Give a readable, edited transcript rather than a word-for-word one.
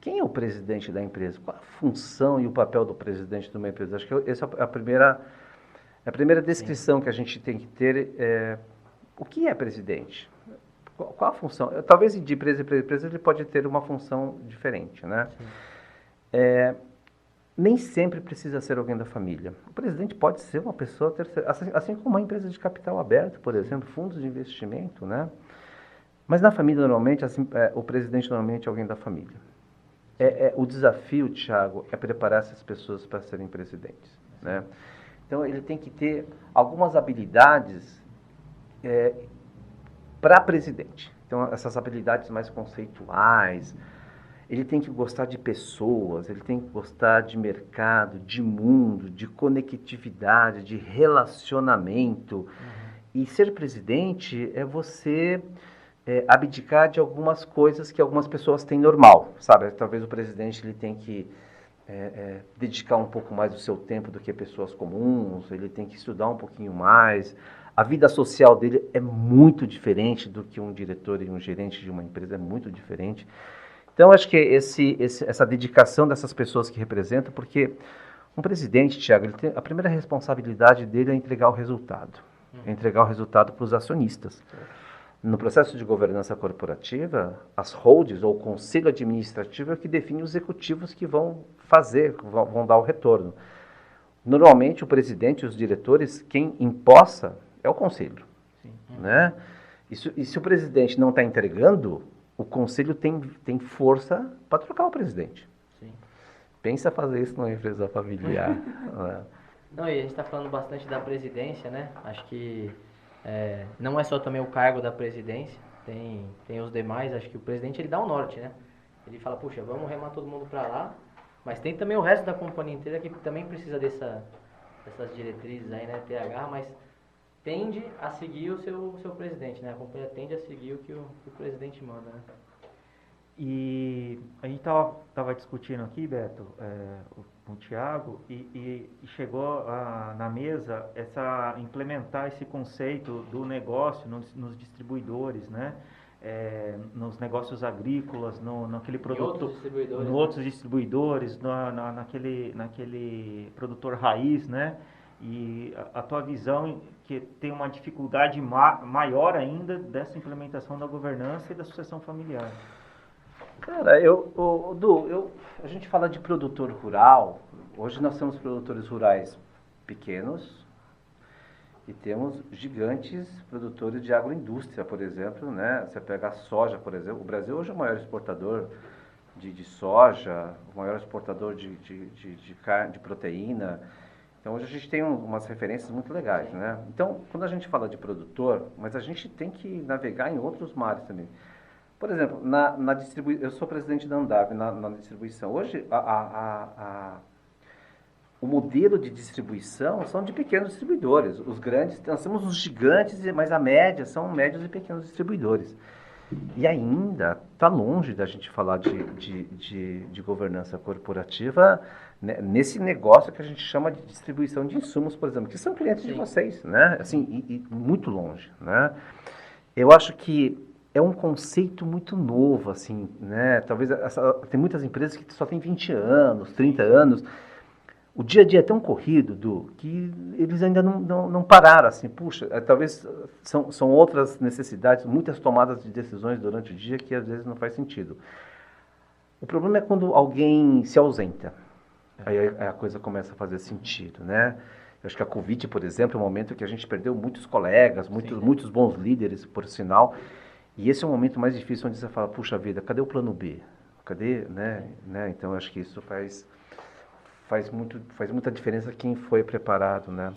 quem é o presidente da empresa? Qual a função e o papel do presidente de uma empresa? Acho que essa é a primeira descrição que a gente tem que ter. O que é presidente? Qual a função? Talvez de empresa para empresa ele pode ter uma função diferente, né? Nem sempre precisa ser alguém da família. O presidente pode ser uma pessoa terceira, assim como uma empresa de capital aberto, por exemplo, fundos de investimento, né? Mas na família, normalmente, o presidente normalmente é alguém da família. O desafio, Thiago, é preparar essas pessoas para serem presidentes, né? Então, ele tem que ter algumas habilidades para presidente. Então, essas habilidades mais conceituais, ele tem que gostar de pessoas, ele tem que gostar de mercado, de mundo, de conectividade, de relacionamento. E ser presidente é você abdicar de algumas coisas que algumas pessoas têm normal, sabe? Talvez o presidente ele tem que dedicar um pouco mais do seu tempo do que pessoas comuns, ele tem que estudar um pouquinho mais. A vida social dele é muito diferente do que um diretor e um gerente de uma empresa, é muito diferente. Então, acho que essa dedicação dessas pessoas que representam, porque um presidente, Thiago, a primeira responsabilidade dele é entregar o resultado. É entregar o resultado para os acionistas. No processo de governança corporativa, as holdings ou o conselho administrativo é que define os executivos que vão vão dar o retorno. Normalmente, o presidente e os diretores, quem empossa é o conselho. Né? E se o presidente não está entregando, o conselho tem força para trocar o presidente. Sim. Pensa fazer isso numa empresa familiar. Né? Não, e a gente está falando bastante da presidência, né? Acho que não é só também o cargo da presidência, tem os demais. Acho que o presidente ele dá o norte, né? Ele fala, puxa, vamos remar todo mundo para lá, mas tem também o resto da companhia inteira que também precisa dessas diretrizes aí, né? Ter a garra, mas tende a seguir o seu presidente, né? A companhia tende a seguir o que o presidente manda, né? E a gente tava discutindo aqui, Beto, com o Thiago, e chegou na mesa implementar esse conceito do negócio nos distribuidores, né? Nos negócios agrícolas, naquele produto, Em outros distribuidores, naquele produtor raiz, né? E a tua visão que tem uma dificuldade maior ainda dessa implementação da governança e da sucessão familiar. Cara, a gente fala de produtor rural. Hoje nós temos produtores rurais pequenos e temos gigantes produtores de agroindústria, por exemplo, né? Você pega a soja, por exemplo. O Brasil hoje é o maior exportador de soja, o maior exportador de proteína. Então hoje a gente tem umas referências muito legais, né? Então, quando a gente fala de produtor, mas a gente tem que navegar em outros mares também. Por exemplo, eu sou presidente da Andav na distribuição. Hoje, o modelo de distribuição são de pequenos distribuidores. Os grandes, nós temos os gigantes, mas a média são médios e pequenos distribuidores. E ainda está longe da gente falar de governança corporativa, né, nesse negócio que a gente chama de distribuição de insumos, por exemplo, que são clientes de vocês, né? Assim, muito longe, né? Eu acho que é um conceito muito novo, assim, né? Talvez tem muitas empresas que só têm 20 anos, 30 anos. O dia a dia é tão corrido, que eles ainda não pararam, assim, puxa, talvez são outras necessidades, muitas tomadas de decisões durante o dia que às vezes não faz sentido. O problema é quando alguém se ausenta, aí a coisa começa a fazer sentido, né? Eu acho que a Covid, por exemplo, é um momento que a gente perdeu muitos colegas, muitos bons líderes, por sinal, e esse é o momento mais difícil onde você fala, puxa vida, cadê o plano B? Cadê, né? Então, eu acho que isso faz muita diferença quem foi preparado, né?